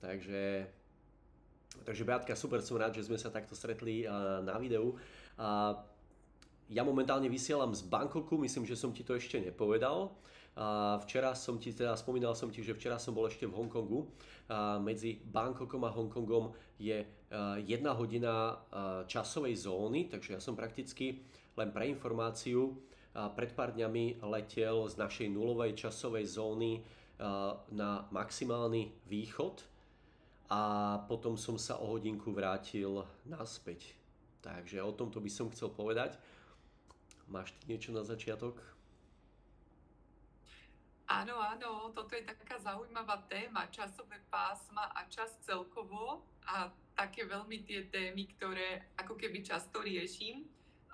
Takže, takže Beatka, super, som rád, že sme sa takto stretli na videu. A ja momentálne vysielam z Bangkoku, myslím, že som ti to ešte nepovedal. A včera som ti, teda spomínal som ti, že včera som bol ešte v Hongkongu. A medzi Bangkokom a Hongkongom je 1 hodina časovej zóny, takže ja som prakticky, len pre informáciu, pred pár dňami letel z našej nulovej časovej zóny na maximálny východ a potom som sa o hodinku vrátil naspäť. Takže o tomto by som chcel povedať. Máš ty niečo na začiatok? Áno, áno, toto je taká zaujímavá téma, časové pásma a čas celkovo a také veľmi tie témy, ktoré ako keby často riešim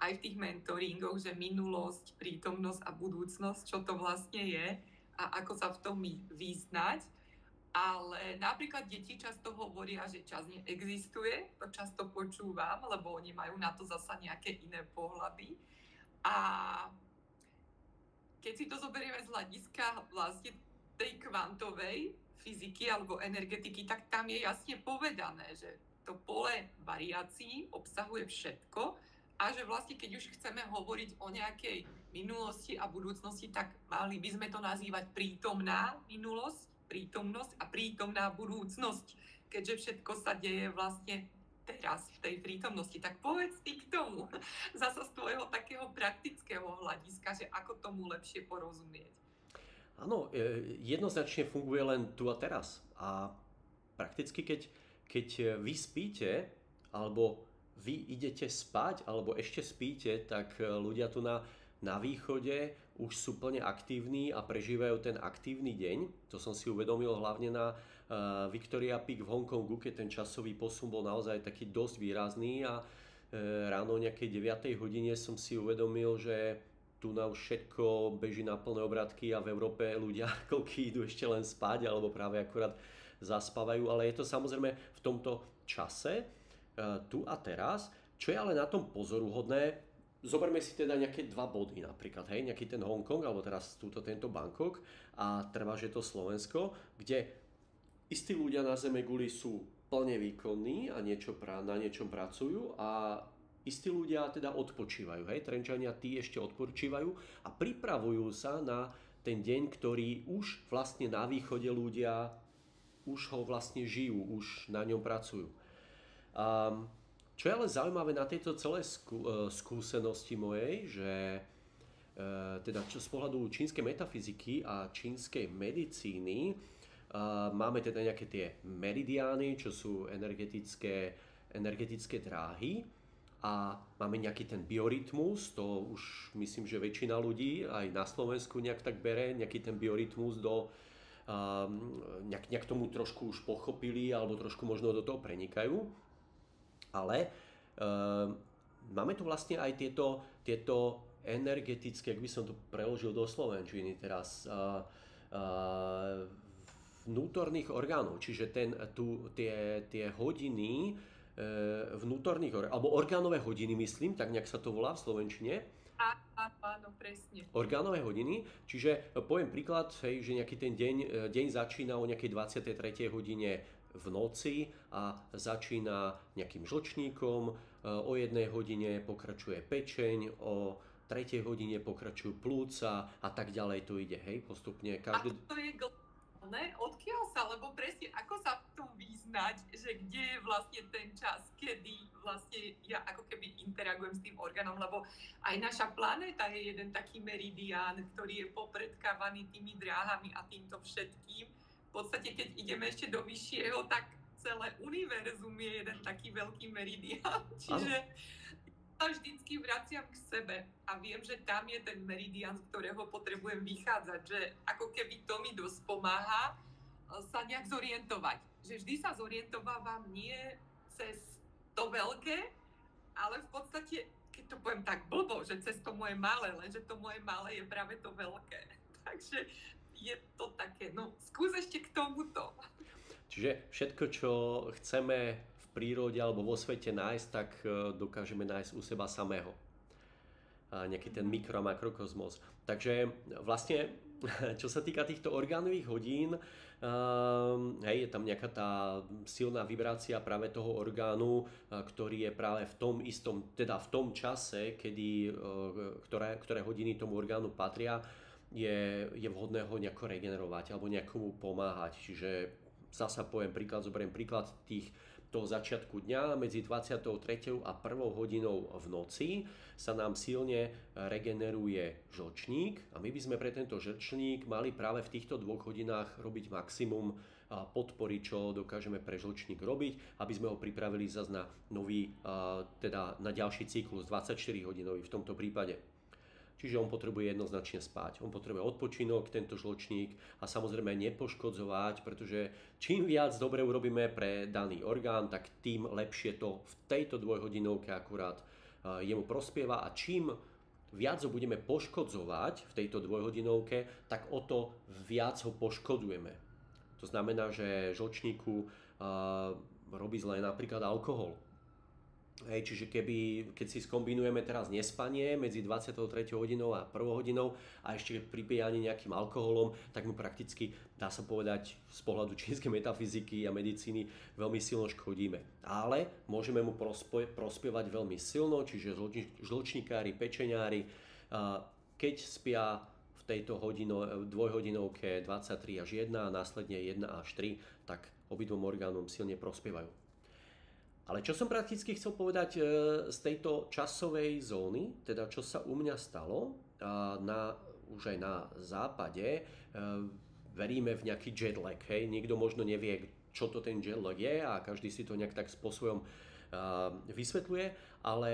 aj v tých mentoringoch, že minulosť, prítomnosť a budúcnosť, čo to vlastne je a ako sa v tom vyznať. Ale napríklad deti často hovoria, že čas neexistuje, to často počúvam, lebo oni majú na to zasa nejaké iné pohľady. A keď si to zoberieme z hľadiska vlastne tej kvantovej fyziky alebo energetiky, tak tam je jasne povedané, že to pole variácií obsahuje všetko a že vlastne keď už chceme hovoriť o nejakej minulosti a budúcnosti, tak mali by sme to nazývať prítomná minulosť, prítomnosť a prítomná budúcnosť, keďže všetko sa deje vlastne teraz v tej prítomnosti. Tak povedz ty k tomu, zasa z tvojho takého praktického hľadiska, že ako tomu lepšie porozumieť. Áno, jednoznačne funguje len tu a teraz. A prakticky, keď vy spíte, alebo vy idete spať, alebo ešte spíte, tak ľudia tu na východe už sú plne aktívni a prežívajú ten aktívny deň. To som si uvedomil hlavne na Victoria Peak v Hongkongu, keď ten časový posun bol naozaj taký dosť výrazný a ráno o nejakej 9. hodine som si uvedomil, že tu na už všetko beží na plné obratky a v Európe ľudia koľky idú ešte len spať alebo práve akurát zaspávajú, ale je to samozrejme v tomto čase, tu a teraz. Čo je ale na tom pozoruhodné, zoberme si teda nejaké dva body napríklad, hej, nejaký ten Hongkong alebo teraz tento Bangkok a trvá, že to Slovensko, kde istí ľudia na Zemeguli sú plne výkonní a na niečom pracujú a istí ľudia teda odpočívajú. Hej? Trenčania tí ešte odpočívajú a pripravujú sa na ten deň, ktorý už vlastne na východe ľudia už ho vlastne žijú, už na ňom pracujú. Čo je ale zaujímavé na tejto celej skúsenosti mojej, že teda čo z pohľadu čínskej metafyziky a čínskej medicíny, máme teda nejaké tie meridiány, čo sú energetické dráhy a máme nejaký ten biorytmus, to už myslím, že väčšina ľudí aj na Slovensku nejak tak bere, nejaký ten biorytmus nejak tomu trošku už pochopili alebo trošku možno do toho prenikajú. Ale máme tu vlastne aj tieto energetické, ak by som to preložil do slovenčiny teraz, vnútorných orgánov, čiže tie hodiny vnútorných orgánov, alebo orgánové hodiny myslím, tak nejak sa to volá v slovenčine. Áno, áno, presne. Orgánové hodiny, čiže poviem príklad, hej, že nejaký ten deň začína o nejakej 23. hodine v noci a začína nejakým žlčníkom, o 1 hodine pokračuje pečeň, o 3 hodine pokračujú plúca a tak ďalej to ide, hej, postupne A každý. to je globálne, odkiaľ sa, lebo presne ako sa v tom vyznať, že kde je vlastne ten čas, kedy vlastne ja ako keby interagujem s tým orgánom, lebo aj naša planéta je jeden taký meridián, ktorý je popredkávaný tými dráhami a týmto všetkým. V podstate, keď ideme ešte do vyššieho, tak celé univerzum je jeden taký veľký meridián. Čiže sa vždycky vraciam k sebe a viem, že tam je ten meridián, z ktorého potrebujem vychádzať, že ako keby to mi dosť pomáha sa nejak zorientovať. Že vždy sa zorientovávam nie cez to veľké, ale v podstate, keď to poviem tak blbo, že cez to moje malé, lenže to moje malé je práve to veľké. Takže je to také, no skús ešte k tomuto. Čiže všetko, čo chceme v prírode alebo vo svete nájsť, tak dokážeme nájsť u seba samého. Nejaký ten mikro- a makrokozmos. Takže vlastne Čo sa týka týchto orgánových hodín, hej, je tam nejaká tá silná vibrácia práve toho orgánu, ktorý je práve v tom istom, teda v tom čase, kedy, ktoré hodiny tomu orgánu patria, je vhodné ho nejako regenerovať alebo nejakomu pomáhať. Čiže zasa zoberiem príklad toho začiatku dňa medzi 23. a 1. hodinou v noci sa nám silne regeneruje žlčník a my by sme pre tento žlčník mali práve v týchto 2 hodinách robiť maximum podpory, čo dokážeme pre žlčník robiť, aby sme ho pripravili zase na nový, teda na ďalší cyklus 24 hodinový v tomto prípade. Čiže on potrebuje jednoznačne spať. On potrebuje odpočinok, tento žlčník a samozrejme nepoškodzovať, pretože čím viac dobre urobíme pre daný orgán, tak tým lepšie to v tejto 2-hodinovke akurát jemu prospieva a čím viac ho budeme poškodzovať v tejto 2-hodinovke, tak o to viac ho poškodujeme. To znamená, že žlčníku robí zle napríklad alkohol. Hej, čiže keď si skombinujeme teraz nespanie medzi 23. hodinou a 1. hodinou a ešte pripíjanie nejakým alkoholom, tak mu prakticky, dá sa povedať, z pohľadu čínskej metafyziky a medicíny veľmi silno škodíme. Ale môžeme mu prospievať veľmi silno, čiže žlčníkári, pečeňári, keď spia v tejto 2-hodinovke 23 až 1 a následne 1 až 3, tak obidvom orgánom silne prospievajú. Ale čo som prakticky chcel povedať z tejto časovej zóny, teda čo sa u mňa stalo, už aj na západe, veríme v nejaký jetlag, hej, nikto možno nevie, čo to ten jetlag je a každý si to nejak tak spôsobom vysvetľuje, ale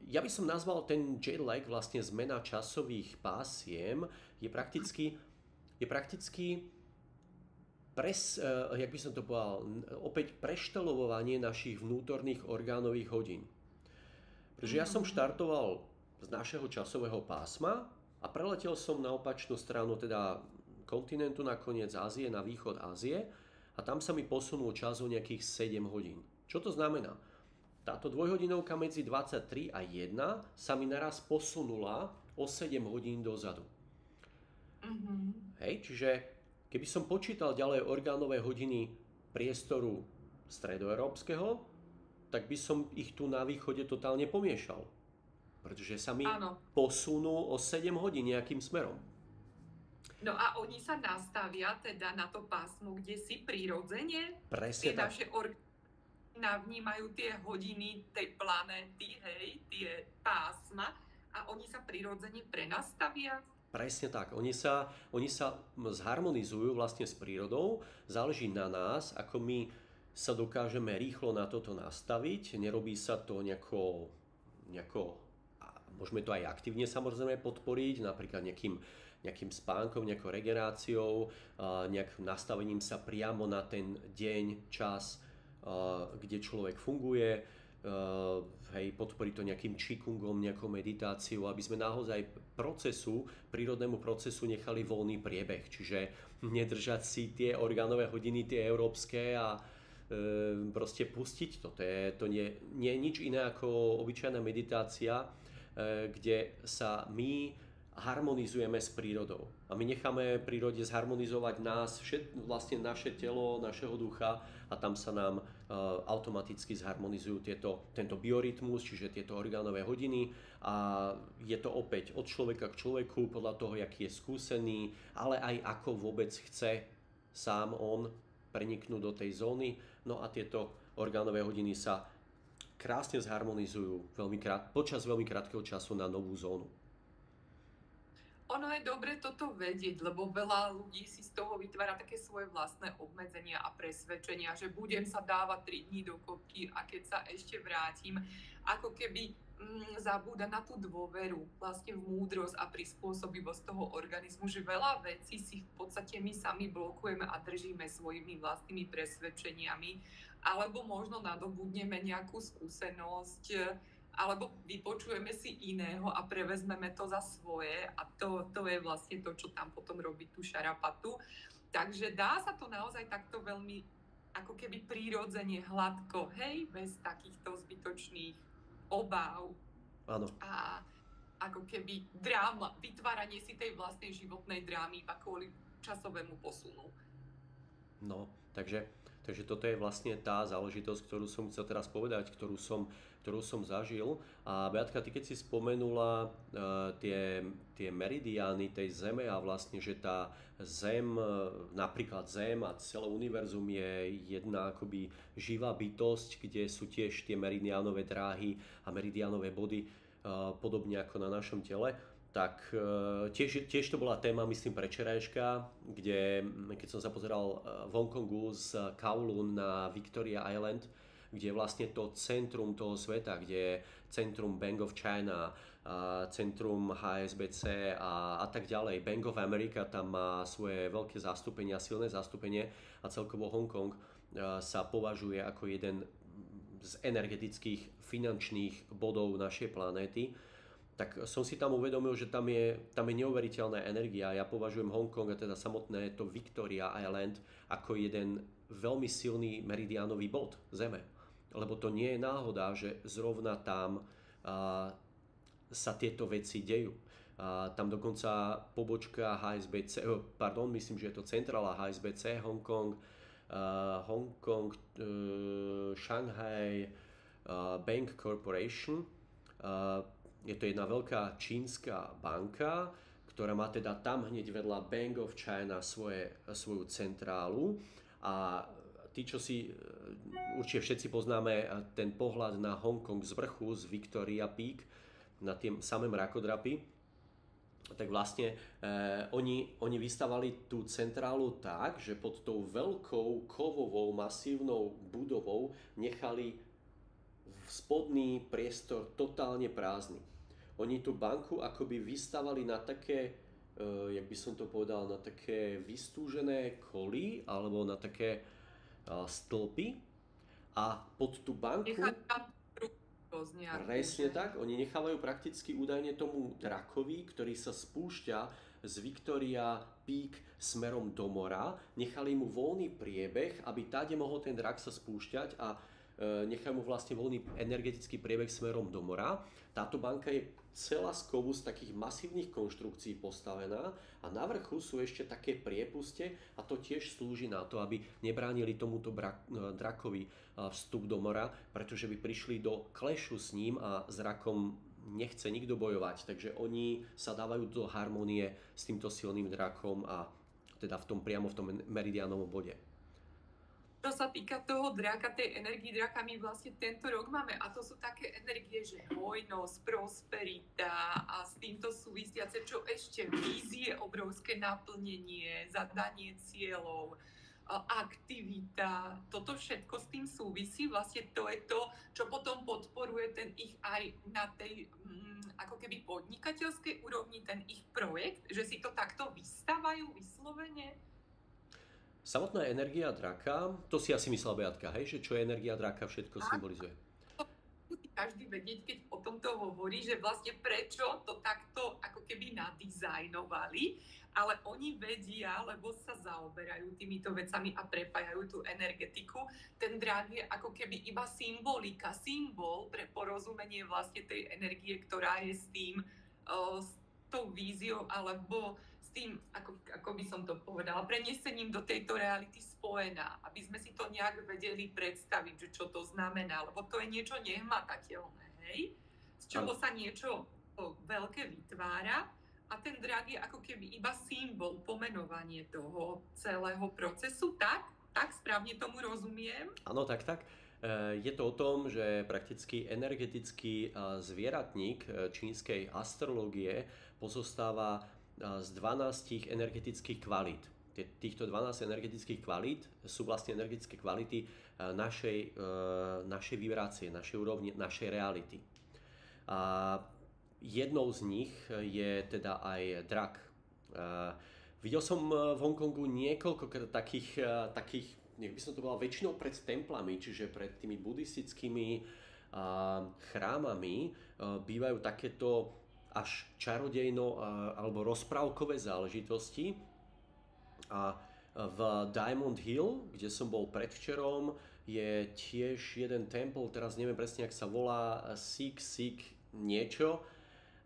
ja by som nazval ten jetlag, vlastne zmena časových pásiem, je prakticky jak by som to povedal, opäť preštelovovanie našich vnútorných orgánových hodín. Pretože ja som štartoval z našeho časového pásma a preletel som na opačnú stranu, teda kontinentu nakoniec Ázie, na východ Ázie a tam sa mi posunul čas o nejakých 7 hodín. Čo to znamená? Táto 2-hodinovka medzi 23 a 1 sa mi naraz posunula o 7 hodín dozadu. Hej, čiže keby som počítal ďalej orgánové hodiny priestoru stredoeurópskeho, tak by som ich tu na východe totálne pomiešal. Pretože sa mi posunú o 7 hodín nejakým smerom. No a oni sa nastavia teda na to pásmo, kde si prirodzene presne tak. Naše navnímajú tie hodiny tej planéty, hej, tie pásma a oni sa prirodzene prenastavia. Presne tak. Oni sa zharmonizujú vlastne s prírodou. Záleží na nás, ako my sa dokážeme rýchlo na toto nastaviť. Nerobí sa to nejako môžeme to aj aktívne samozrejme podporiť, napríklad nejakým spánkom, nejakou regeneráciou, nejakým nastavením sa priamo na ten deň, čas, kde človek funguje. Podporiť to nejakým čikungom, nejakou meditáciou, aby sme naozaj prírodnému procesu nechali voľný priebeh. Čiže nedržať si tie orgánové hodiny, tie európske a proste pustiť to. To nie je nič iné ako obyčajná meditácia, kde sa my harmonizujeme s prírodou. A my necháme prírode zharmonizovať nás, vlastne naše telo, našeho ducha a tam sa nám automaticky zharmonizujú tento biorytmus, čiže tieto orgánové hodiny a je to opäť od človeka k človeku podľa toho, aký je skúsený, ale aj ako vôbec chce sám on preniknúť do tej zóny. No a tieto orgánové hodiny sa krásne zharmonizujú počas veľmi krátkeho času na novú zónu. Ono je dobre toto vedieť, lebo veľa ľudí si z toho vytvára také svoje vlastné obmedzenia a presvedčenia, že budem sa dávať 3 dní do kopky a keď sa ešte vrátim, ako keby zabúda na tú dôveru, vlastne v múdrosť a prispôsobivosť toho organizmu, že veľa vecí si v podstate my sami blokujeme a držíme svojimi vlastnými presvedčeniami, alebo možno nadobudneme nejakú skúsenosť, alebo vypočujeme si iného a prevezmeme to za svoje a to je vlastne to, čo tam potom robí tú šarapatu. Takže dá sa to naozaj takto veľmi ako keby prirodzene, hladko, hej, bez takýchto zbytočných obáv. Áno. A ako keby dráma, vytváranie si tej vlastnej životnej drámy iba kvôli časovému posunu. No, takže toto je vlastne tá záležitosť, ktorú som chcel teraz povedať, ktorú som zažil. A Beatka, ty keď si spomenula tie meridiány tej Zeme a vlastne, že tá Zem, napríklad Zem a celé univerzum je jedna akoby živá bytosť, kde sú tiež tie meridiánové dráhy a meridiánové body, podobne ako na našom tele. Tak tiež to bola téma, myslím, pre včerajška, kde keď som sa pozeral v Hongkongu z Kowloon na Victoria Island, kde je vlastne to centrum toho sveta, kde je centrum Bank of China, centrum HSBC a tak ďalej. Bank of America tam má svoje veľké zastúpenia, silné zastúpenie a celkovo Hongkong sa považuje ako jeden z energetických finančných bodov našej planéty. Tak som si tam uvedomil, že tam je neuveriteľná energia. Ja považujem Hongkong a teda samotné to Victoria Island ako jeden veľmi silný meridiánový bod Zeme. Lebo to nie je náhoda, že zrovna tam sa tieto veci dejú. Tam dokonca pobočka HSBC, myslím, že je to centrála HSBC, Hongkong, Shanghai Bank Corporation. Je to jedna veľká čínska banka, ktorá má teda tam hneď vedľa Bank of China svoju centrálu. A tí, čo si určite všetci poznáme ten pohľad na Hongkong z vrchu, z Victoria Peak, na tie samé mrakodrapy, tak vlastne oni vystavali tú centrálu tak, že pod tou veľkou kovovou masívnou budovou nechali spodný priestor totálne prázdny. Oni tú banku akoby vystavali na také, jak by som to povedal, na také vystúžené koly alebo na také stĺpy a pod tú banku... Presne tak, oni nechávajú prakticky údajne tomu drakovi, ktorý sa spúšťa z Victoria Peak smerom do mora, nechali mu voľný priebeh, aby táde mohol ten drak sa spúšťať a nechajú mu vlastne voľný energetický priebeh smerom do mora. Táto banka je celá z kovu z takých masívnych konštrukcií postavená a na vrchu sú ešte také priepuste a to tiež slúži na to, aby nebránili tomuto drakovi vstup do mora, pretože by prišli do klešu s ním a s drakom nechce nikto bojovať. Takže oni sa dávajú do harmonie s týmto silným drakom a teda priamo v tom meridiánovom bode. Čo sa týka toho draka, tej energii draka, my vlastne tento rok máme a to sú také energie, že hojnosť, prosperita a s týmto súvisiace, čo ešte vízie, obrovské naplnenie, zadanie cieľov, aktivita, toto všetko s tým súvisí, vlastne to je to, čo potom podporuje ten ich aj na tej ako keby podnikateľskej úrovni, ten ich projekt, že si to takto vystávajú vyslovene. Samotná energia draka, to si asi myslela Beatka, hej, že čo je energia draka všetko symbolizuje. Musí každý vedieť, keď o tomto hovorí, že vlastne prečo to takto ako keby nadizajnovali, ale oni vedia, lebo sa zaoberajú týmito vecami a prepájajú tú energetiku. Ten drak je ako keby iba symbolika, symbol pre porozumenie vlastne tej energie, ktorá je s tým, s tou víziou alebo s tým, ako by som to povedala, prenesením do tejto reality spojená, aby sme si to nejak vedeli predstaviť, že čo to znamená, lebo to je niečo nehmatateľné, hej? Z čoho sa niečo veľké vytvára a ten drak je ako keby iba symbol, pomenovanie toho celého procesu, tak správne tomu rozumiem? Áno, tak. Je to o tom, že prakticky energetický zvieratník čínskej astrológie pozostáva z 12 energetických kvalít. Týchto 12 energetických kvalít sú vlastne energetické kvality našej vibrácie, našej úrovne, našej reality. A jednou z nich je teda aj drak. Videl som v Hongkongu niekoľko takých, nech by som to bola väčšinou pred templami, čiže pred tými buddhistickými chrámami bývajú takéto až čarodejno alebo rozprávkové záležitosti. A v Diamond Hill, kde som bol predvčerom, je tiež jeden temple, teraz neviem presne, jak sa volá, Sik niečo.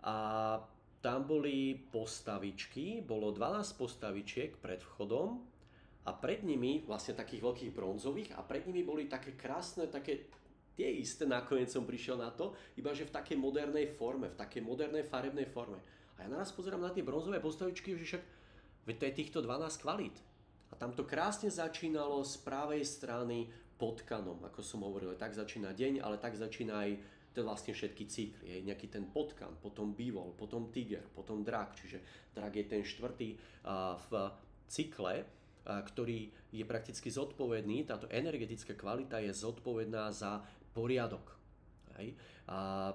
a tam boli postavičky, bolo 12 postavičiek pred vchodom a pred nimi, vlastne takých veľkých bronzových, a pred nimi boli také krásne, také tie isté, nakoniec som prišiel na to, iba že v takej modernej forme, v takej modernej farebnej forme. A ja naraz pozerám na tie bronzové postavičky, že však veď to je týchto 12 kvalít. A tam to krásne začínalo z pravej strany potkanom, ako som hovoril, tak začína deň, ale tak začína aj vlastne všetky cykly. Je nejaký ten potkan, potom bývol, potom tiger, potom drak, čiže drak je ten štvrtý v cykle, ktorý je prakticky zodpovedný, táto energetická kvalita je zodpovedná za poriadok. Hej. A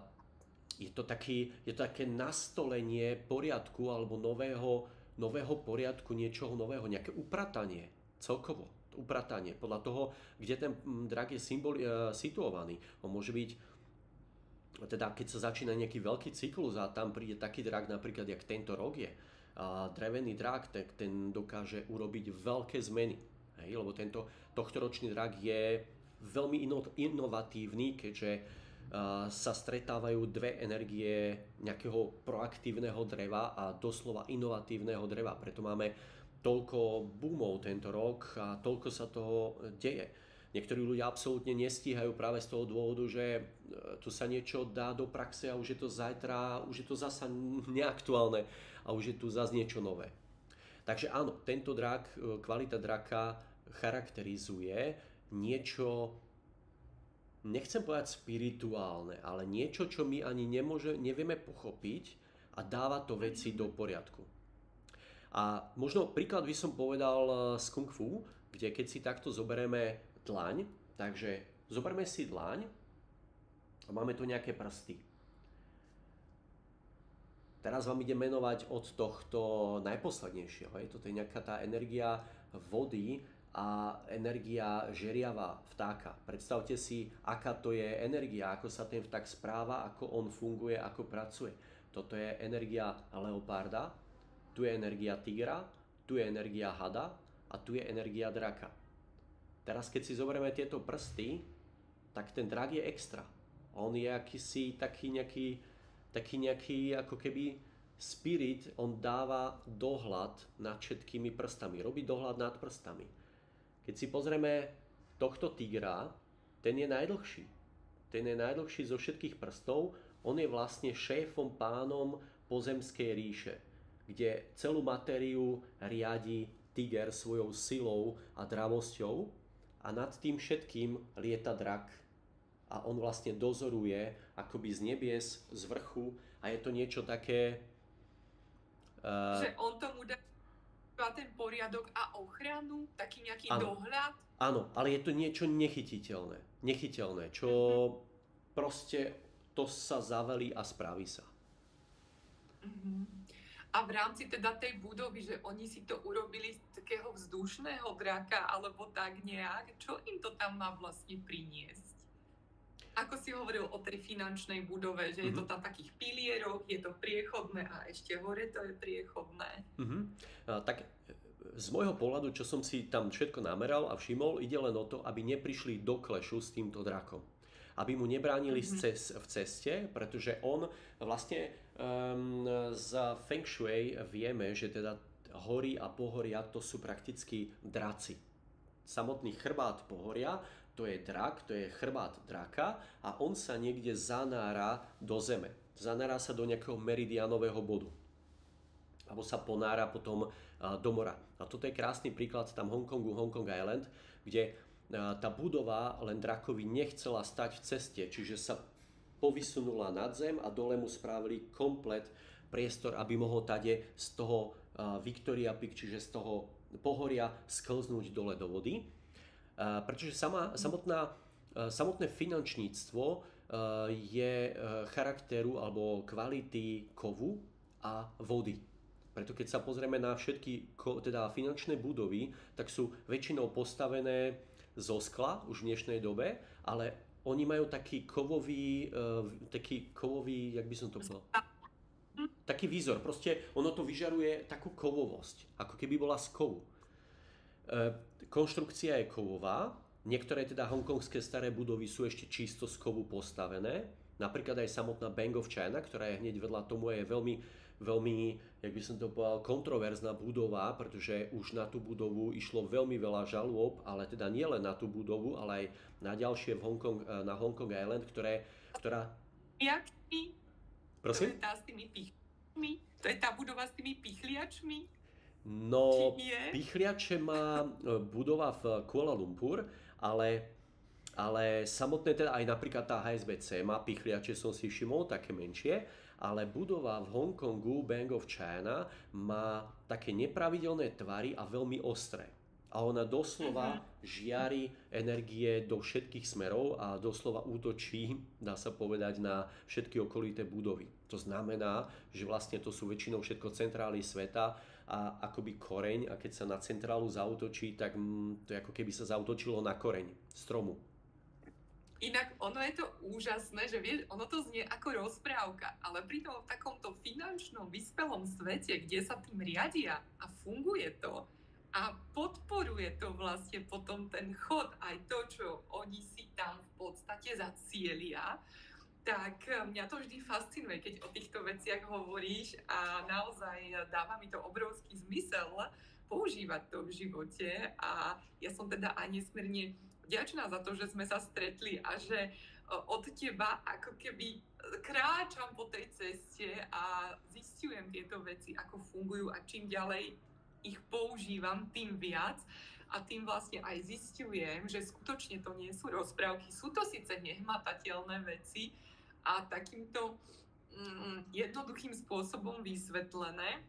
je to také nastolenie poriadku alebo nového poriadku, niečoho nového, nejaké upratanie celkovo. Upratanie podľa toho, kde ten drak je situovaný. On môže byť, teda keď sa začína nejaký veľký cyklus a tam príde taký drak napríklad, jak tento rok je, drevený drak, tak ten dokáže urobiť veľké zmeny. Hej? Lebo tento tohtoročný drak je veľmi inovatívny, keďže sa stretávajú dve energie nejakého proaktívneho dreva a doslova inovatívneho dreva. Preto máme toľko boomov tento rok a toľko sa toho deje. Niektorí ľudia absolútne nestíhajú práve z toho dôvodu, že tu sa niečo dá do praxe a už je to zajtra, už je to zasa neaktuálne a už je tu zase niečo nové. Takže áno, tento drak, kvalita draka charakterizuje niečo, nechcem povedať spirituálne, ale niečo, čo my ani nevieme pochopiť a dáva to veci do poriadku. A možno príklad by som povedal z Kung Fu, kde keď si takto zoberieme dlaň, takže zoberme si dlaň a máme tu nejaké prsty. Teraz vám idem menovať od tohto najposlednejšieho. Toto je nejaká tá energia vody a energia žeriava vtáka. Predstavte si, aká to je energia, ako sa ten vták správa, ako on funguje, ako pracuje. Toto je energia leoparda, tu je energia tigra, tu je energia hada a tu je energia draka. Teraz keď si zoberieme tieto prsty, tak ten drak je extra. On je akýsi taký nejaký ako keby spirit, on dáva dohľad nad všetkými prstami, robí dohľad nad prstami. Keď si pozrieme tohto tigra, ten je najdlhší. Ten je najdlhší zo všetkých prstov, on je vlastne šéfom, pánom pozemskej ríše, kde celú matériu riadi tiger svojou silou a dravosťou a nad tým všetkým lieta drak a on vlastne dozoruje akoby z nebies, z vrchu a je to niečo také... Že on tomu dá ten poriadok a ochranu, taký nejaký dohľad? Áno, ale je to niečo nechytiteľné, čo proste to sa zavelí a spraví sa. A v rámci teda tej budovy, že oni si to urobili z takého vzdušného draka alebo tak nejak, čo im to tam má vlastne priniesť? Ako si hovoril o tej finančnej budove, že je to tam takých pilierov, je to priechodné a ešte hore to je priechodné. Tak z môjho pohľadu, čo som si tam všetko nameral a všimol, ide len o to, aby neprišli do klešu s týmto drakom. Aby mu nebránili v ceste, pretože on vlastne z Feng Shui vieme, že teda hory a pohoria to sú prakticky draci. Samotný chrbát pohoria, to je drak, to je chrbát draka a on sa niekde zanára do zeme. Zanára sa do nejakého meridianového bodu. Alebo sa ponára potom do mora. A toto je krásny príklad tam Hongkongu, Hongkong Island, kde tá budova len drakovi nechcela stať v ceste, čiže sa povysunula nad zem a dole mu spravili komplet priestor, aby mohol tade z toho Victoria Peak, čiže z toho pohoria sklznúť dole do vody. Pretože samotné finančníctvo je charakteru alebo kvality kovu a vody. Preto keď sa pozrieme na všetky teda finančné budovy, tak sú väčšinou postavené zo skla už v dnešnej dobe, ale oni majú taký kovový, jak by som to povedal? Taký výzor, proste ono to vyžaruje takú kovovosť, ako keby bola z kovu. Konštrukcia je kovová, niektoré teda hongkongské staré budovy sú ešte čisto z kovu postavené, Napríklad aj samotná Bank of China, ktorá je hneď vedľa tomu, je veľmi, veľmi, jak by som to povedal, kontroverzná budova, pretože už na tú budovu išlo veľmi veľa žalôb, ale teda nie len na tú budovu, ale aj na ďalšie na Hong Kong Island, ktorá... Pichliačmi? Prosím? To je tá s tými pichliačmi? To je tá budova s tými pichliačmi? No, pichliače má budova v Kuala Lumpur, ale samotné teda aj napríklad tá HSBC má pichliače, som si všimol, také menšie, ale budova v Hongkongu Bank of China má také nepravidelné tvary a veľmi ostré. A ona doslova žiari energie do všetkých smerov a doslova útočí, dá sa povedať, na všetky okolité budovy. To znamená, že vlastne to sú väčšinou všetko centrály sveta a akoby koreň, a keď sa na centrálu zaútočí, tak to je ako keby sa zaútočilo na koreň stromu. Inak ono je to úžasné, že vieš, ono to znie ako rozprávka, ale pri tom v takomto finančnom vyspelom svete, kde sa tým riadia a funguje to a podporuje to vlastne potom ten chod, aj to, čo oni si tam v podstate zacielia, tak mňa to vždy fascinuje, keď o týchto veciach hovoríš a naozaj dáva mi to obrovský zmysel používať to v živote a ja som teda aj nesmierne vďačná za to, že sme sa stretli a že od teba ako keby kráčam po tej ceste a zistujem tieto veci, ako fungujú a čím ďalej ich používam, tým viac a tým vlastne aj zistujem, že skutočne to nie sú rozprávky, sú to síce nehmatateľné veci a takýmto jednoduchým spôsobom vysvetlené,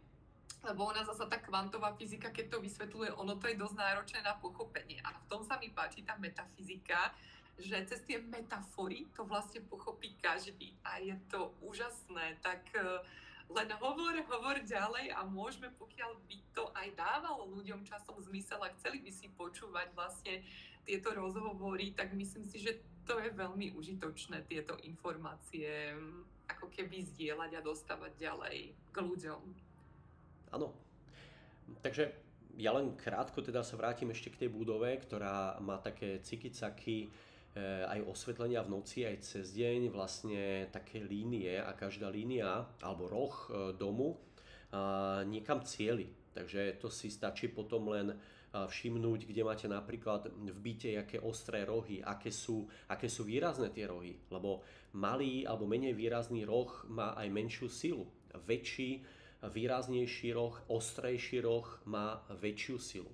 lebo ona zasa tá kvantová fyzika, keď to vysvetľuje, ono to je dosť náročné na pochopenie. A v tom sa mi páči tá metafyzika, že cez tie metafory to vlastne pochopí každý. A je to úžasné. Tak len hovor ďalej a môžeme, pokiaľ by to aj dávalo ľuďom časom zmysel a chceli by si počúvať vlastne tieto rozhovory, tak myslím si, že to je veľmi užitočné tieto informácie ako keby zdieľať a dostávať ďalej k ľuďom. Áno. Takže ja len krátko teda sa vrátim ešte k tej budove, ktorá má také cikicaky, aj osvetlenia v noci, aj cez deň, vlastne také línie a každá línia alebo roh domu niekam cieli. Takže to si stačí potom len všimnúť, kde máte napríklad v byte aké ostré rohy, aké sú výrazné tie rohy, lebo malý alebo menej výrazný roh má aj menšiu silu. Väčší výraznejší roh, ostrejší roh má väčšiu silu.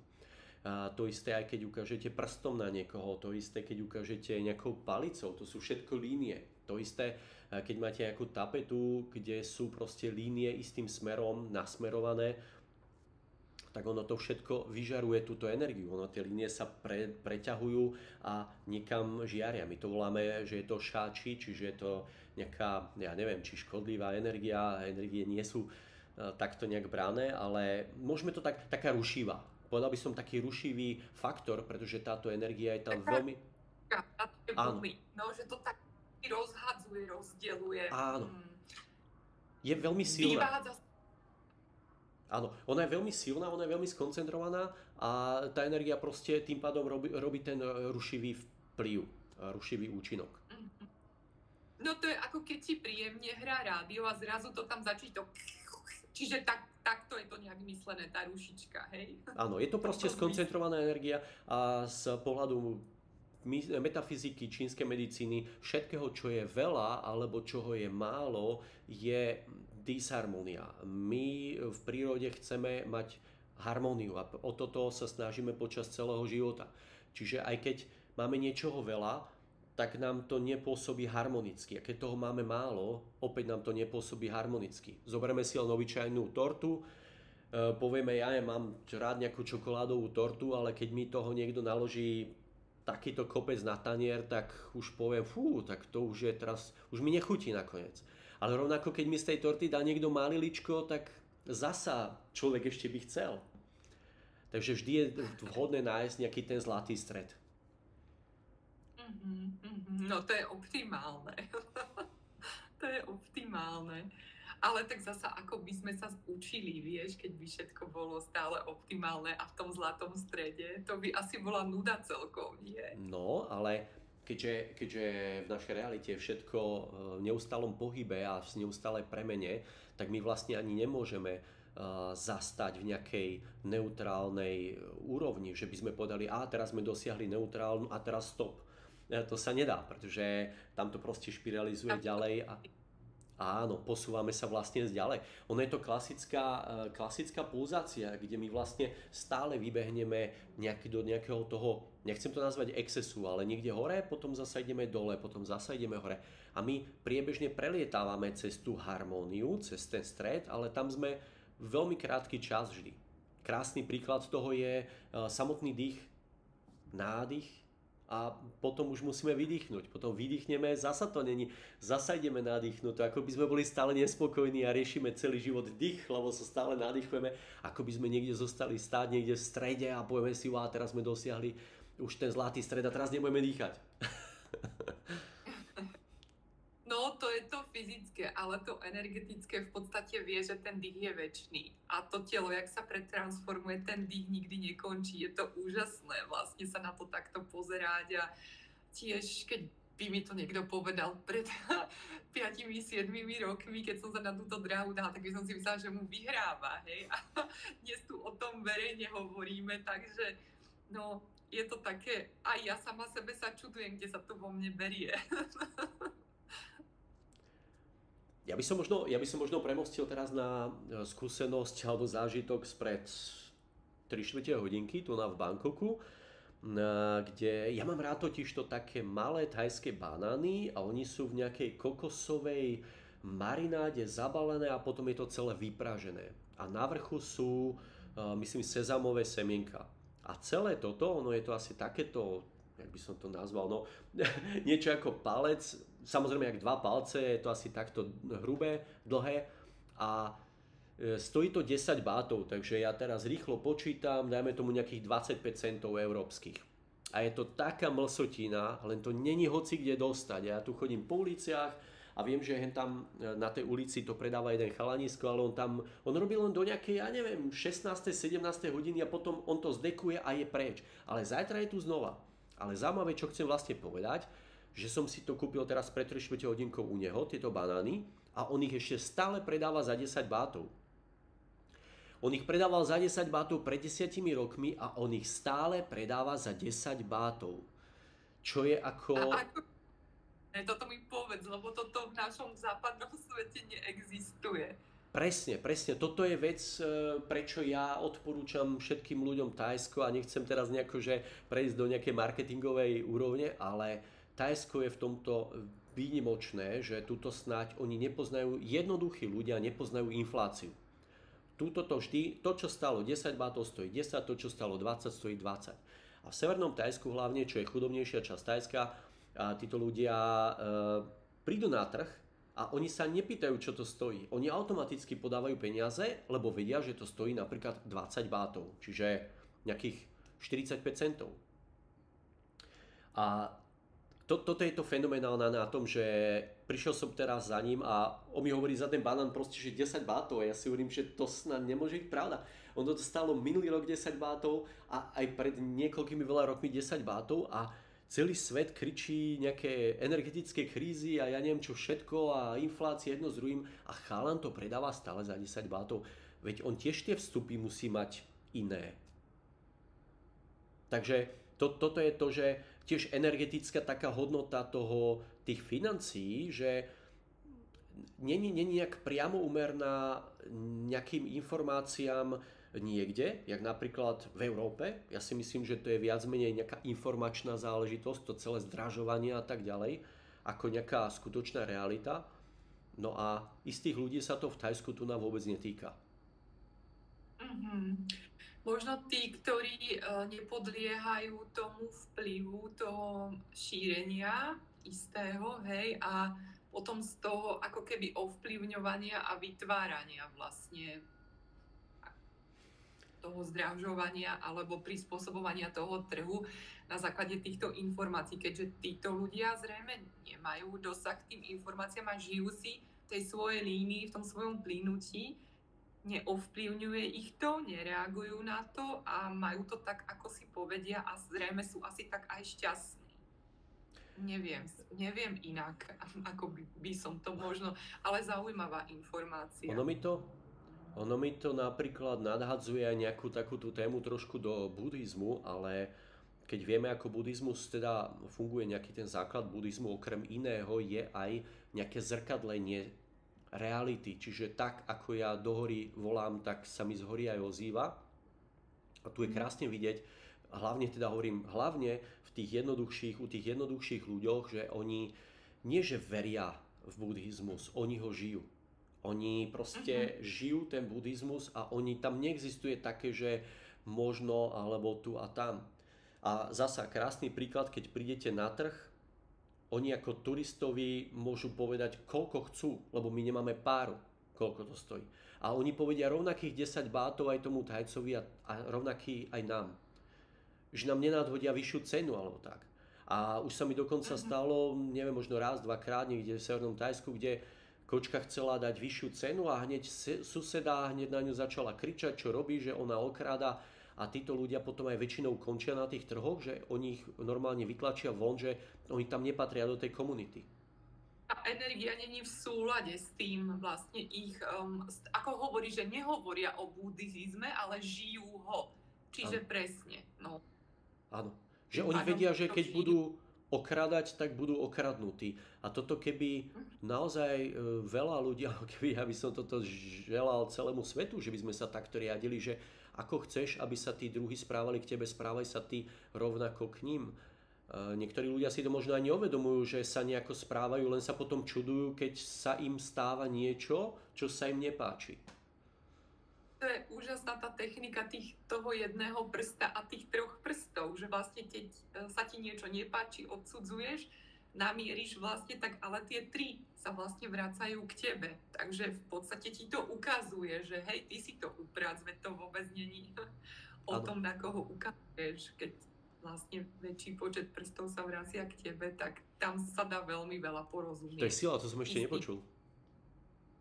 A to isté aj keď ukážete prstom na niekoho, to isté keď ukážete nejakou palicou, to sú všetko línie. To isté keď máte nejakú tapetu, kde sú proste línie istým smerom nasmerované, tak ono to všetko vyžaruje túto energiu. Ono tie línie sa preťahujú a niekam žiaria. My to voláme, že je to šáči, čiže je to nejaká, ja neviem, či škodlivá energia, energie nie sú takto nejak brané, ale môžeme to taká rušivá. Povedal by som taký rušivý faktor, pretože táto energia je tam veľmi... Áno. No, že to tak rozhadzuje, rozdeľuje. Áno. Je veľmi silná. Áno, ona je veľmi silná, ona je veľmi skoncentrovaná a tá energia proste tým pádom robí ten rušivý vplyv, rušivý účinok. No to je ako keď ti príjemne hrá rádio a zrazu to tam začí to... Čiže takto je to nejak myslené, tá rušička, hej? Áno, je to proste skoncentrovaná energia a z pohľadu metafyziky, čínskej medicíny, všetkého, čo je veľa alebo čoho je málo, je disharmónia. My v prírode chceme mať harmóniu a o toto sa snažíme počas celého života. Čiže aj keď máme niečoho veľa, tak nám to nepôsobí harmonicky. A keď toho máme málo, opäť nám to nepôsobí harmonicky. Zoberieme si len obyčajnú tortu, povieme, ja mám rád nejakú čokoládovú tortu, ale keď mi toho niekto naloží takýto kopec na tanier, tak už poviem, tak to už je teraz, už mi nechutí nakoniec. Ale rovnako, keď mi z tej torty dá niekto maliličko, tak zasa človek ešte by chcel. Takže vždy je vhodné nájsť nejaký ten zlatý stred. No to je optimálne. To je optimálne. Ale tak zasa ako by sme sa učili, vieš, keď by všetko bolo stále optimálne a v tom zlatom strede, to by asi bola nuda celkom, nie? No, ale keďže v našej realite je všetko v neustálom pohybe a v neustálej premene, tak my vlastne ani nemôžeme zastať v nejakej neutrálnej úrovni, že by sme povedali, a teraz sme dosiahli neutrálnu a teraz stop. To sa nedá, pretože tam to proste špiralizuje ďalej a áno, posúvame sa vlastne ďalej. Ono je to klasická pulzácia, kde my vlastne stále vybehneme do nejakého toho, nechcem to nazvať excesu, ale niekde hore, potom zasa ideme dole, potom zasa ideme hore. A my priebežne prelietávame cez tú harmóniu, cez ten stred, ale tam sme veľmi krátky čas vždy. Krásny príklad toho je samotný dých, nádych, a potom už musíme vydýchnuť. Potom vydýchneme, zasa to není, zasa ideme nadýchnuť. Ako by sme boli stále nespokojní a riešime celý život dých, lebo sa stále nadýchujeme, ako by sme niekde zostali stáť, niekde v strede a povieme si, a teraz sme dosiahli už ten zlatý stred a teraz nebudeme dýchať. No, to je to fyzické, ale to energetické v podstate vie, že ten dých je večný. A to telo, jak sa pretransformuje, ten dých nikdy nekončí. Je to úžasné vlastne sa na to takto pozerať. A tiež, keď by mi to niekto povedal pred 5-7 rokmi, keď som sa na túto dráhu dala, tak by som si myslela, že mu vyhráva. Hej? A dnes tu o tom verejne hovoríme, takže no, je to také, aj ja sama sebe sa čudujem, kde sa to vo mne berie. Ja by som možno premostil teraz na skúsenosť alebo zážitok spred 3/4 hodinky tu v Bangkoku, kde ja mám rád totiž to také malé thajské banány a oni sú v nejakej kokosovej marináde zabalené a potom je to celé vypražené. A na vrchu sú, myslím, sezamové semienka. A celé toto, ono je to asi takéto, jak by som to nazval, no niečo ako palec, samozrejme jak 2 palce, je to asi takto hrubé, dlhé a stojí to 10 bátov, takže ja teraz rýchlo počítam, dajme tomu nejakých 25 centov európskych. A je to taká mlsotina, len to není hoci kde dostať. Ja tu chodím po uliciach a viem, že tam na tej ulici to predáva jeden chalanisko, ale on robí len do nejakej, ja neviem, 16. 17. hodiny a potom on to zdekuje a je preč. Ale zajtra je tu znova. Ale zaujímavé, čo chcem vlastne povedať, že som si to kúpil teraz pred 3/4 hodinkou u neho, tieto banány, a on ich ešte stále predáva za 10 bátov. On ich predával za 10 bátov pred 10 rokmi a on ich stále predáva za 10 bátov. Čo je ako... Toto mi povedz, lebo toto v našom západnom svete neexistuje. Presne. Toto je vec, prečo ja odporúčam všetkým ľuďom Thajsko a nechcem teraz nejako, že prejsť do nejakej marketingovej úrovne, ale Thajsko je v tomto výnimočné, že tuto snáď oni nepoznajú, jednoduchí ľudia nepoznajú infláciu. Tuto to vždy, to čo stalo 10 bátov stojí 10, to čo stalo 20 stojí 20. A v severnom Thajsku hlavne, čo je chudobnejšia časť Thajska, títo ľudia prídu na trh a oni sa nepýtajú, čo to stojí. Oni automaticky podávajú peniaze, lebo vedia, že to stojí napríklad 20 bátov, čiže nejakých 45 centov. A toto je to fenomenálne na tom, že prišiel som teraz za ním a on mi hovorí za ten banán proste, že 10 bátov a ja si hovorím, že to snad nemôže byť pravda. On to stalo minulý rok 10 bátov a aj pred niekoľkými veľa rokmi 10 bátov a celý svet kričí nejaké energetické krízy a ja neviem čo všetko a inflácia jedno s druhým a chalan to predáva stále za 10 bátov. Veď on tiež tie vstupy musí mať iné. Takže toto je to, že tiež energetická taká hodnota tých financií, že není nejak priamo úmerná nejakým informáciám niekde, jak napríklad v Európe. Ja si myslím, že to je viac menej nejaká informačná záležitosť, to celé zdražovanie a tak ďalej, ako nejaká skutočná realita. No a istých ľudí sa to v Thajsku tu na vôbec netýka. Možno tí, ktorí nepodliehajú tomu vplyvu toho šírenia istého, hej, a potom z toho ako keby ovplyvňovania a vytvárania vlastne toho zdražovania alebo prispôsobovania toho trhu na základe týchto informácií, keďže títo ľudia zrejme nemajú dosah k tým informáciám a žijú si v tej svojej línii, v tom svojom plynutí, neovplyvňuje ich to, nereagujú na to a majú to tak, ako si povedia a zrejme sú asi tak aj šťastní. Neviem inak, ako by som to možno, ale zaujímavá informácia. Ono mi to, ono mi to napríklad nadhadzuje aj nejakú takú tú tému trošku do buddhizmu, ale keď vieme, ako buddhizmus teda funguje, nejaký ten základ buddhizmu, okrem iného je aj nejaké zrkadlenie reality. Čiže tak, ako ja do hory volám, tak sa mi z hory aj ozýva. A tu je Mhm. krásne vidieť, hlavne teda hovorím, hlavne v tých jednoduchších, u tých jednoduchších ľuďoch, že oni nie že veria v buddhizmus, oni ho žijú. Oni Mhm. proste žijú ten buddhizmus a oni tam neexistuje také, že možno alebo tu a tam. A zasa krásny príklad, keď prídete na trh, oni ako turistovi môžu povedať, koľko chcú, lebo my nemáme páru, koľko to stojí. A oni povedia rovnakých 10 bátov aj tomu Thajcovi a rovnaký aj nám. Že nám nenadhodia vyššiu cenu alebo tak. A už sa mi dokonca Mhm. stalo, neviem, možno raz, dvakrát niekde v Severnom Thajsku, kde kočka chcela dať vyššiu cenu a hneď suseda hneď na ňu začala kričať, čo robí, že ona okráda a títo ľudia potom aj väčšinou končia na tých trhoch, že oni ich normálne vytlačia von, že oni tam nepatria do tej komunity. A energia není v súlade s tým vlastne ako hovorí, že nehovoria o buddhizme, ale žijú ho. Áno, Čiže presne, no, áno. Že tým oni pádom vedia, že to keď žijú. budú okradať, tak budú okradnutí. A toto keby naozaj veľa ľudí, alebo keby ja by som toto želal celému svetu, že by sme sa takto riadili, že ako chceš, aby sa tí druhí správali k tebe, správaj sa ty rovnako k ním. Niektorí ľudia si to možno aj neuvedomujú, že sa nejako správajú, len sa potom čudujú, keď sa im stáva niečo, čo sa im nepáči. To je úžasná tá technika toho jedného prsta a tých troch prstov, že vlastne keď sa ti niečo nepáči, odsudzuješ, namieríš vlastne tak, ale tie tri sa vlastne vracajú k tebe. Takže v podstate ti to ukazuje, že hej, ty si to uprác, veď to vôbec není o Áno. tom, na koho ukazuješ. Keď vlastne väčší počet prstov sa vracia k tebe, tak tam sa dá veľmi veľa To je porozumieť. sila, to som ešte Istý. nepočul.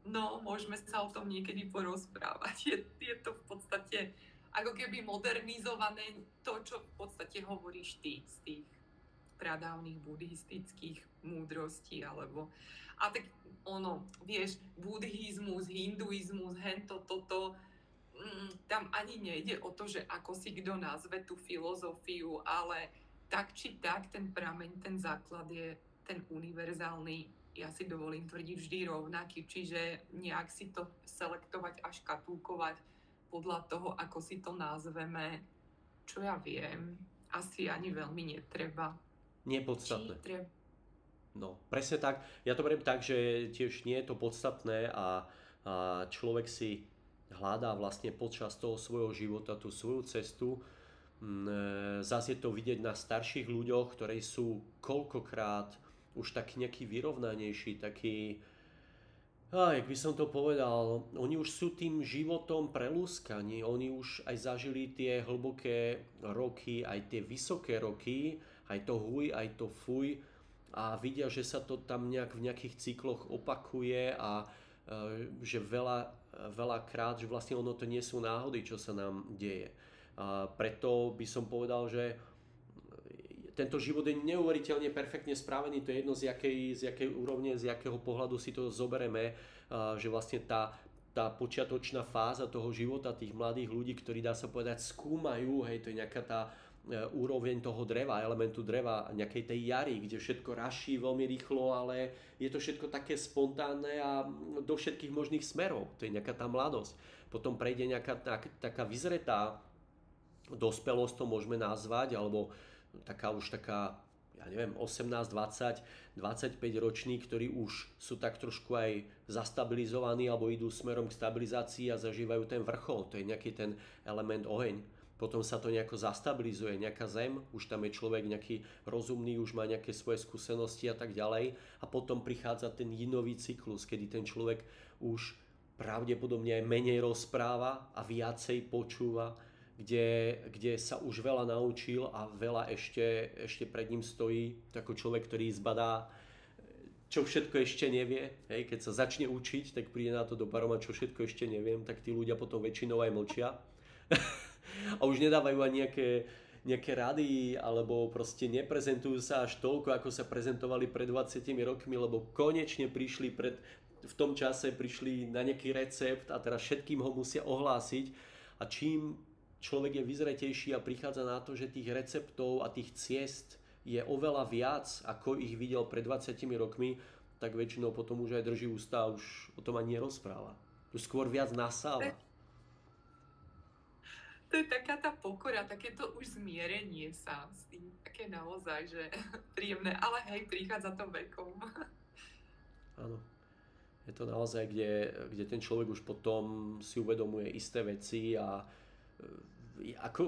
No, môžeme sa o tom niekedy porozprávať. Je to v podstate ako keby modernizované to, čo v podstate hovoríš ty z tých pradávnych buddhistických múdrostí, alebo... A tak ono, vieš, buddhizmus, hinduizmus, hento, toto, tam ani nejde o to, že ako si kto nazve tú filozofiu, ale tak či tak ten prameň, ten základ je ten univerzálny, ja si dovolím tvrdiť, vždy rovnaký, čiže nejak si to selektovať a škatulkovať podľa toho, ako si to nazveme, čo ja viem, asi ani veľmi netreba. Nie je Či podstatné. treba... No, presne tak. Ja to beriem tak, že tiež nie je to podstatné a človek si hľadá vlastne počas toho svojho života tú svoju cestu. Zase je to vidieť na starších ľuďoch, ktorí sú koľkokrát už taký nejaký vyrovnanejší, taký, jak by som to povedal, oni už sú tým životom prelúskaní, oni už aj zažili tie hlboké roky, aj tie vysoké roky, aj to huj, aj to fuj a vidia, že sa to tam nejak v nejakých cykloch opakuje a že veľakrát, že vlastne ono to nie sú náhody, čo sa nám deje. A preto by som povedal, že tento život je neuveriteľne perfektne správený, to je jedno z jakej úrovne, z jakého pohľadu si to zobereme, že vlastne tá počiatočná fáza toho života tých mladých ľudí, ktorí dá sa povedať skúmajú, hej, to je nejaká tá úroveň toho dreva, elementu dreva, nejakej tej jary, kde všetko raší veľmi rýchlo, ale je to všetko také spontánne a do všetkých možných smerov, to je nejaká tá mladosť. Potom prejde nejaká taká vyzretá dospelosť, to môžeme nazvať, alebo taká, ja neviem, 18, 20, 25 roční, ktorí už sú tak trošku aj zastabilizovaní alebo idú smerom k stabilizácii a zažívajú ten vrchol, to je nejaký ten element oheň. Potom sa to nejako zastabilizuje, nejaká zem, už tam je človek nejaký rozumný, už má nejaké svoje skúsenosti a tak ďalej. A potom prichádza ten jinový cyklus, kedy ten človek už pravdepodobne aj menej rozpráva a viacej počúva, kde sa už veľa naučil a veľa ešte pred ním stojí, ako človek, ktorý zbadá, čo všetko ešte nevie. Hej, keď sa začne učiť, tak príde na to do paroma, čo všetko ešte neviem, tak tí ľudia potom väčšinou aj mlčia. A už nedávajú ani nejaké rady, alebo proste neprezentujú sa až toľko, ako sa prezentovali pred 20 rokmi, lebo konečne v tom čase prišli na nejaký recept a teraz všetkým ho musia ohlásiť. A čím človek je vyzretejší a prichádza na to, že tých receptov a tých ciest je oveľa viac, ako ich videl pred 20 rokmi, tak väčšinou potom už aj drží ústa a už o tom ani nerozpráva. Už skôr viac nasáva. To je taká tá pokora, takéto už zmierenie sa s tým, také naozaj, že príjemné, ale hej, prichádza to vekom. Áno. Je to naozaj, kde ten človek už potom si uvedomuje isté veci a ako,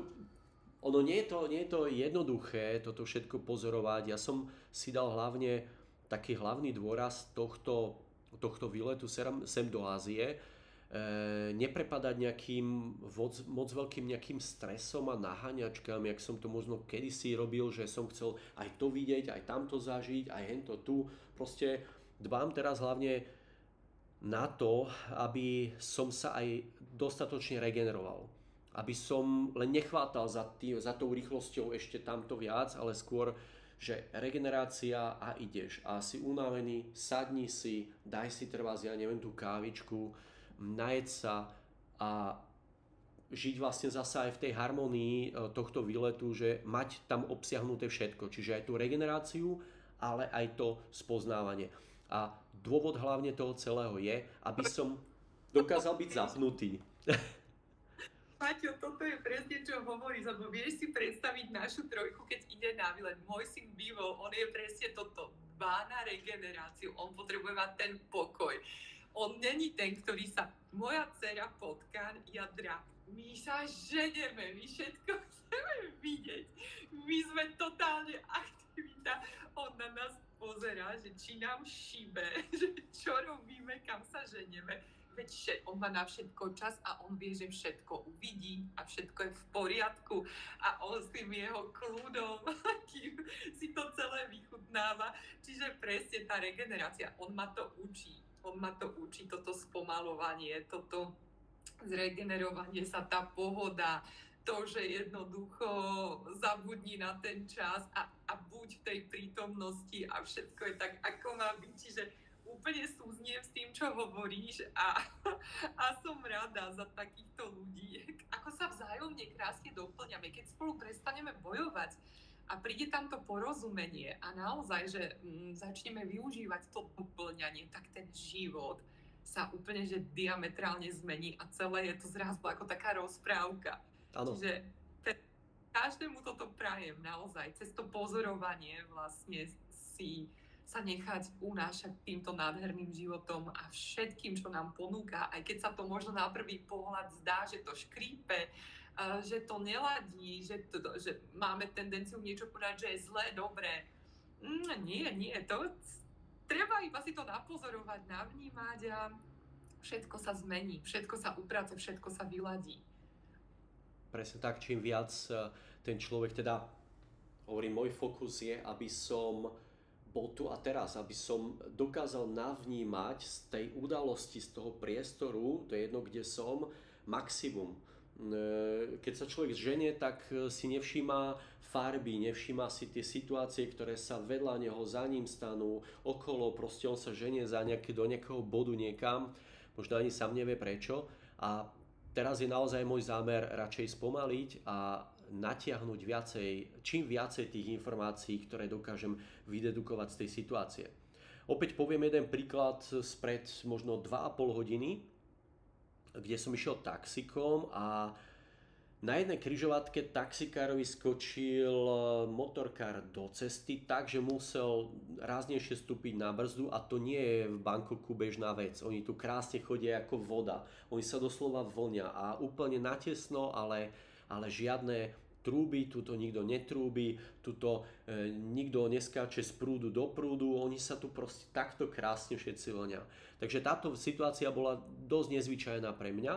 ono nie je to jednoduché toto všetko pozorovať. Ja som si dal hlavne taký hlavný dôraz tohto výletu sem do Ázie, neprepadať nejakým moc veľkým nejakým stresom a naháňačkám, jak som to možno kedysi robil, že som chcel aj to vidieť, aj tamto zažiť, aj hento tu. Proste dbám teraz hlavne na to, aby som sa aj dostatočne regeneroval. Aby som len nechvátal za tou rýchlosťou ešte tamto viac, ale skôr, že regenerácia a ideš. A si unavený, sadni si, daj si trvás, ja neviem, tú kávičku, najeď sa a žiť vlastne zasa aj v tej harmonii tohto výletu, že mať tam obsiahnuté všetko. Čiže aj tú regeneráciu, ale aj to spoznávanie. A dôvod hlavne toho celého je, aby som dokázal byť zapnutý. Maťo, toto je presne, čo hovoríš, lebo vieš si predstaviť našu trojku, keď ide na výlet. Môj syn býval, on je presne toto, dbá na regeneráciu, on potrebuje mať ten pokoj. On není ten, ktorý sa, moja dcera potkan, ja drak. My sa ženeme, my všetko chceme vidieť. My sme totálne aktivita. On na nás pozerá, že či nám šíbe, že čo robíme, kam sa ženeme. Veď on má na všetko čas a on vie, že všetko uvidí a všetko je v poriadku a on s tým jeho kľudom si to celé vychutnáva. Čiže presne tá regenerácia, on ma to učí. Toto spomalovanie, toto zregenerovanie sa, tá pohoda, to, že jednoducho zabudni na ten čas a buď v tej prítomnosti a všetko je tak, ako má byť. Čiže úplne súzniem s tým, čo hovoríš a som rada za takýchto ľudí. Ako sa vzájomne krásne doplňame, keď spolu prestaneme bojovať a príde tam to porozumenie a naozaj, že začneme využívať to doplňanie, tak ten život sa úplne že diametrálne zmení a celé je to zrazu ako taká rozprávka. Áno. Čiže každému toto prajem naozaj, cez to pozorovanie vlastne si sa nechať unášať týmto nádherným životom a všetkým, čo nám ponúka, aj keď sa to možno na prvý pohľad zdá, že to škrípe, že to neladí, že máme tendenciu niečo povedať, že je zlé, dobré. Nie, to treba iba si to napozorovať, navnímať a všetko sa zmení, všetko sa uprace, všetko sa vyladí. Presne tak, čím viac ten človek, teda hovorím, môj fokus je, aby som bol tu a teraz, aby som dokázal navnímať z tej udalosti, z toho priestoru, to je jedno, kde som, maximum. Keď sa človek ženie, tak si nevšíma farby, nevšíma si tie situácie, ktoré sa vedľa neho, za ním stanú, okolo, proste on sa ženie do nejakého bodu niekam, možno ani sám nevie prečo. A teraz je naozaj môj zámer radšej spomaliť a natiahnuť čím viacej tých informácií, ktoré dokážem vydedukovať z tej situácie. Opäť poviem jeden príklad spred možno 2,5 hodiny, kde som išiel taxikom a na jednej križovatke taxikárovi skočil motorkár do cesty tak, že musel ráznejšie vstúpiť na brzdu a to nie je v Bangkoku bežná vec. Oni tu krásne chodia ako voda. Oni sa doslova vlnia a úplne natesno, ale žiadne trúby, tuto nikto netrúbi, tuto nikto neskáče z prúdu do prúdu, oni sa tu proste takto krásne všetci vlnia. Takže táto situácia bola dosť nezvyčajná pre mňa.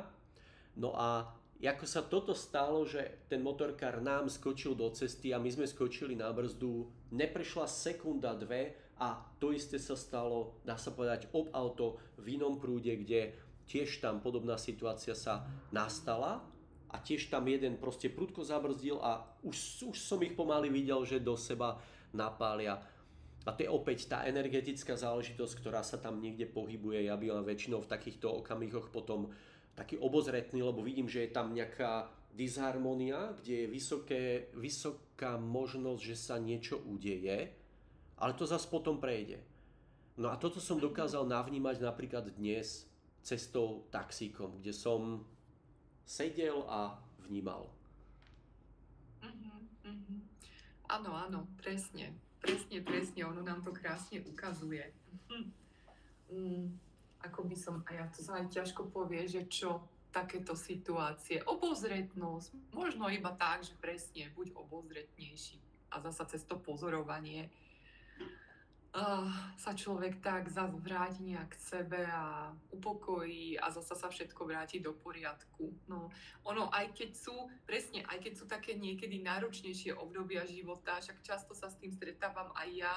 No a ako sa toto stalo, že ten motorkár nám skočil do cesty a my sme skočili na brzdu, neprešla sekunda, dve a to isté sa stalo, dá sa povedať, ob auto v inom prúde, kde tiež tam podobná situácia sa nastala. a tiež tam jeden proste prudko zabrzdil a už som ich pomaly videl, že do seba napália. A to je opäť tá energetická záležitosť, ktorá sa tam niekde pohybuje. Ja bývam väčšinou v takýchto okamihoch potom taký obozretný, lebo vidím, že je tam nejaká disharmonia, kde je vysoká možnosť, že sa niečo udeje, ale to zase potom prejde. No a toto som dokázal navnímať napríklad dnes cestou taxíkom, kde som sedel a vnímal. Áno, áno, presne. Presne, ono nám to krásne ukazuje. Ako by som, a ja to sa aj ťažko povie, že čo takéto situácie, obozretnosť, možno iba tak, že presne, buď obozretnejší a zasa cez to pozorovanie sa človek tak zase vráti nejak k sebe a upokojí a zasa sa všetko vráti do poriadku. No, ono, aj keď sú také niekedy náročnejšie obdobia života, však často sa s tým stretávam aj ja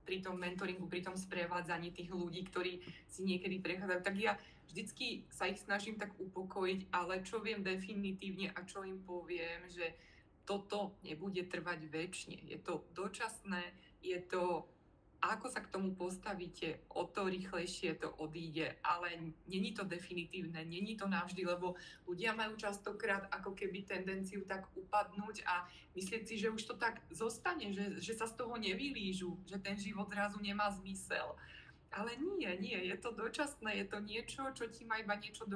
pri tom mentoringu, pri tom sprevádzaní tých ľudí, ktorí si niekedy prechádzajú, tak ja vždycky sa ich snažím tak upokojiť, ale čo viem definitívne a čo im poviem, že toto nebude trvať večne. Je to dočasné, je to, ako sa k tomu postavíte, o to rýchlejšie to odíde, ale není to definitívne, není to navždy, lebo ľudia majú častokrát ako keby tendenciu tak upadnúť a myslieť si, že už to tak zostane, že sa z toho nevylížu, že ten život zrazu nemá zmysel. Ale nie, je to dočasné, je to niečo, čo ti má iba niečo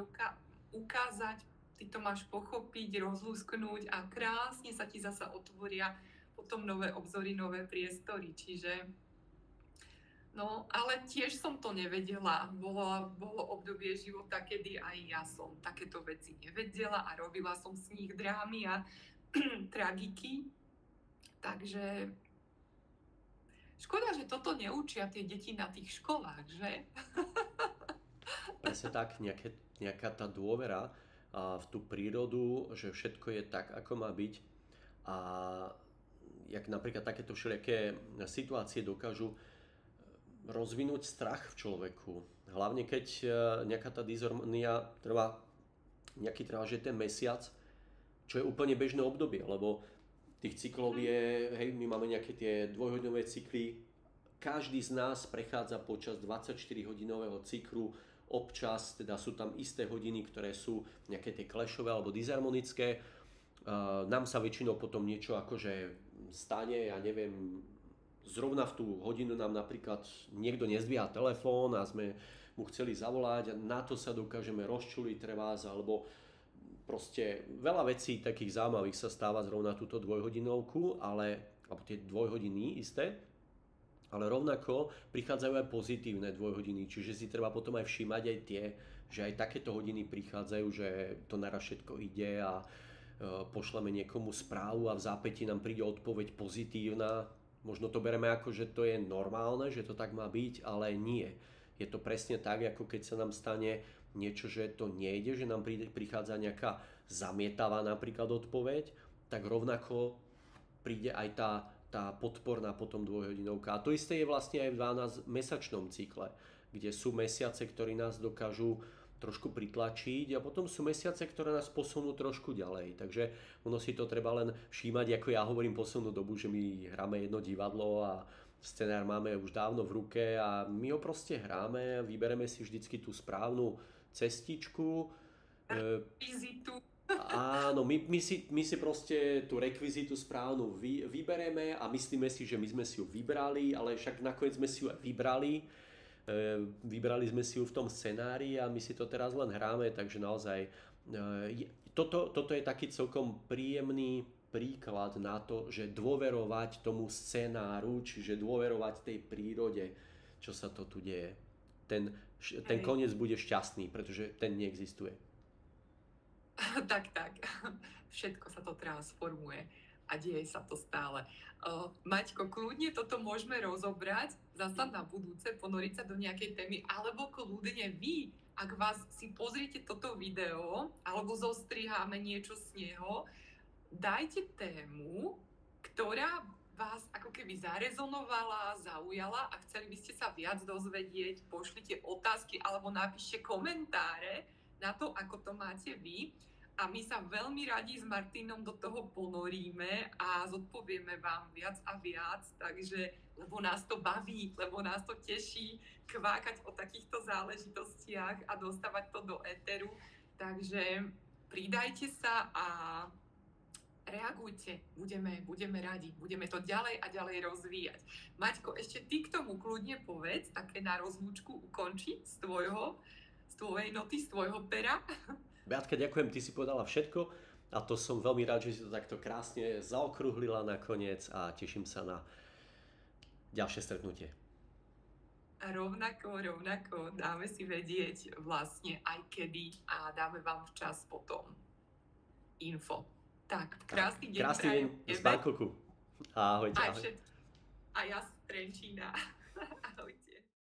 ukázať, ty to máš pochopiť, rozlúsknuť a krásne sa ti zasa otvoria potom nové obzory, nové priestory, čiže no, ale tiež som to nevedela. Bolo obdobie života, kedy aj ja som takéto veci nevedela a robila som z nich drámy a tragiky. Takže škoda, že toto neučia tie deti na tých školách, že? Presne tak, nejaká tá dôvera v tú prírodu, že všetko je tak, ako má byť. A jak napríklad takéto všelijaké situácie dokážu rozvinúť strach v človeku. Hlavne keď nejaká tá disharmonia trvá že ten mesiac, čo je úplne bežné obdobie, lebo tých cyklov je, hej, my máme nejaké tie dvojhodinové cykly, každý z nás prechádza počas 24-hodinového cyklu, občas teda sú tam isté hodiny, ktoré sú nejaké tie klešové alebo disharmonické. Nám sa väčšinou potom niečo akože stane, ja neviem, zrovna v tú hodinu nám napríklad niekto nezdvíha telefón a sme mu chceli zavolať a na to sa dokážeme rozčuliť trebárs, alebo proste veľa vecí takých zaujímavých sa stáva zrovna túto dvojhodinovku, alebo tie dvojhodiny isté, ale rovnako prichádzajú aj pozitívne dvojhodiny, čiže si treba potom aj všímať aj tie, že aj takéto hodiny prichádzajú, že to naraz všetko ide a pošleme niekomu správu a v zápätí nám príde odpoveď pozitívna. Možno to bereme ako, že to je normálne, že to tak má byť, ale nie. Je to presne tak, ako keď sa nám stane niečo, že to nejde, že nám prichádza nejaká zamietavá napríklad odpoveď, tak rovnako príde aj tá podporná potom dvojhodinovka. A to isté je vlastne aj v 12-mesačnom cykle, kde sú mesiace, ktorí nás dokážu trošku pritlačiť a potom sú mesiace, ktoré nás posunú trošku ďalej. Takže ono si to treba len všímať, ako ja hovorím poslednú dobu, že my hráme jedno divadlo a scenár máme už dávno v ruke a my ho proste hráme, vybereme si vždycky tú správnu cestičku. Rekvizitu. Áno, my si proste tú rekvizitu správnu vybereme a myslíme si, že my sme si ju vybrali, ale však nakoniec sme si ju aj vybrali. Vybrali sme si ju v tom scenári a my si to teraz len hráme, takže naozaj toto je taký celkom príjemný príklad na to, že dôverovať tomu scenáru, čiže dôverovať tej prírode, čo sa to tu deje. Ten koniec bude šťastný, pretože ten neexistuje. Tak. Všetko sa to transformuje a deje sa to stále. Maťko, kľudne toto môžeme rozobrať zasa na budúce, ponoriť sa do nejakej témy, alebo kľudne vy, ak vás si pozriete toto video, alebo zostriháme niečo z neho, dajte tému, ktorá vás ako keby zarezonovala, zaujala a chceli by ste sa viac dozvedieť, pošlite otázky alebo napíšte komentáre na to, ako to máte vy. A my sa veľmi radi s Martinom do toho ponoríme a zodpovieme vám viac a viac, takže, lebo nás to baví, lebo nás to teší kvákať o takýchto záležitostiach a dostávať to do éteru. Takže pridajte sa a reagujte, budeme radi, budeme to ďalej a ďalej rozvíjať. Maťko, ešte ty k tomu kľudne povedz, také na rozlúčku ukončiť z tvojej noty, z tvojho pera. Beatka, ďakujem, ty si povedala všetko a to som veľmi rád, že si to takto krásne zaokrúhlila nakoniec a teším sa na ďalšie stretnutie. A rovnako dáme si vedieť vlastne aj kedy a dáme vám včas potom info. Tak, krásny deň. Krásny deň z Bangkoku. Ahojte. A ja z Trenčína.